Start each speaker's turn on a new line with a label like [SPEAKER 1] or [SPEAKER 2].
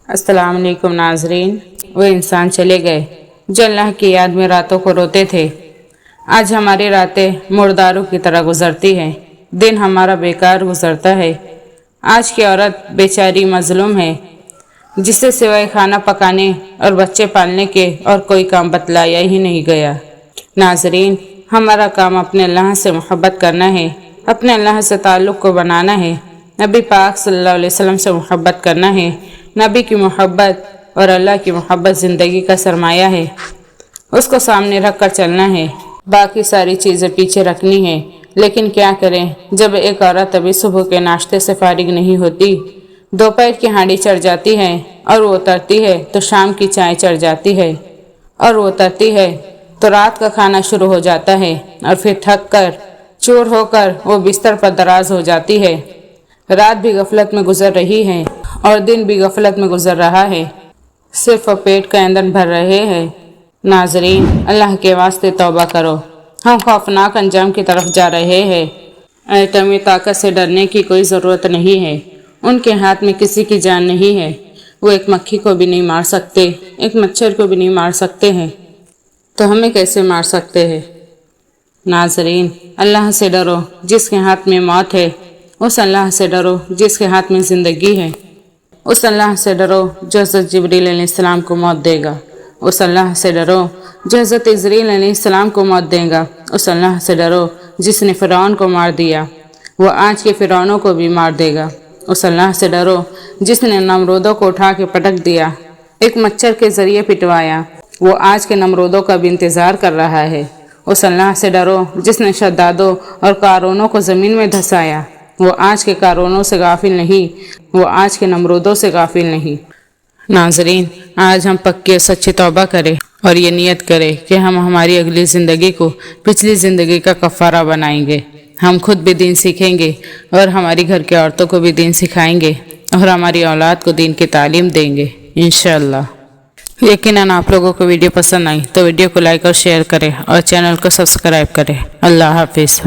[SPEAKER 1] अस्सलाम वालेकुम नाजरीन। वो इंसान चले गए जो अल्लाह की याद में रातों को रोते थे। आज हमारी रातें मुर्दारों की तरह गुजरती हैं, दिन हमारा बेकार गुजरता है। आज की औरत बेचारी मजलूम है, जिसे सिवाय खाना पकाने और बच्चे पालने के और कोई काम बतलाया ही नहीं गया। नाजरीन, हमारा काम अपने अल्लाह से मोहब्बत करना है, अपने अल्लाह से ताल्लुक़ को बनाना है, नबी पाक सल्लल्लाहु अलैहि वसल्लम से मोहब्बत करना है। नबी की मोहब्बत और अल्लाह की मोहब्बत ज़िंदगी का सरमाया है, उसको सामने रख कर चलना है, बाकी सारी चीज़ें पीछे रखनी है। लेकिन क्या करें, जब एक औरत अभी सुबह के नाश्ते से फारिग नहीं होती, दोपहर की हांडी चढ़ जाती है और वो उतरती है तो शाम की चाय चढ़ जाती है, और वो उतरती है तो रात का खाना शुरू हो जाता है, और फिर थक कर चूर होकर वो बिस्तर पर दराज हो जाती है। रात भी गफलत में गुजर रही है और दिन भी गफलत में गुजर रहा है, सिर्फ पेट का ईंधन भर रहे हैं। नाजरीन, अल्लाह के वास्ते तौबा करो, हम खौफनाक अंजाम की तरफ जा रहे हैं। एटमी ताकत से डरने की कोई ज़रूरत नहीं है, उनके हाथ में किसी की जान नहीं है। वो एक मक्खी को भी नहीं मार सकते, एक मच्छर को भी नहीं मार सकते हैं, तो हमें कैसे मार सकते हैं। नाजरीन, अल्लाह से डरो जिसके हाथ में मौत है, उस अल्लाह से डरो जिसके हाथ में ज़िंदगी है, उस अल्लाह से डरो जो हज़रत जिब्रील अलैहिस्सलाम को मौत देगा, उस अल्लाह से डरो जो हज़रत इज़राईल अलैहिस्सलाम को मौत देगा, उस अल्लाह से डरो जिसने फ़िरौन को मार दिया, वो आज के फ़िरौनों को भी मार देगा। उस अल्लाह से डरो जिसने नमरूदों को उठा के पटक दिया, एक मच्छर के ज़रिए पिटवाया, वो आज के नमरूदों का भी इंतज़ार कर रहा है। उस अल्लाह से डरो जिसने शद्दादों और कारूनों को ज़मीन में धंसाया, वो आज के कारूनों से गाफिल नहीं, वो आज के नमरूदों से गाफिल नहीं। नाजरीन, आज हम पक्की और सच्ची तौबा करें और ये नियत करें कि हम हमारी अगली ज़िंदगी को पिछली ज़िंदगी का कफ़ारा बनाएंगे। हम खुद भी दीन सीखेंगे और हमारी घर की औरतों को भी दीन सिखाएंगे और हमारी औलाद को दीन की तालीम देंगे इंशाअल्लाह। यकीनन आप लोगों को वीडियो पसंद आई तो वीडियो को लाइक और शेयर करें और चैनल को सब्सक्राइब करें। अल्लाह हाफिज़।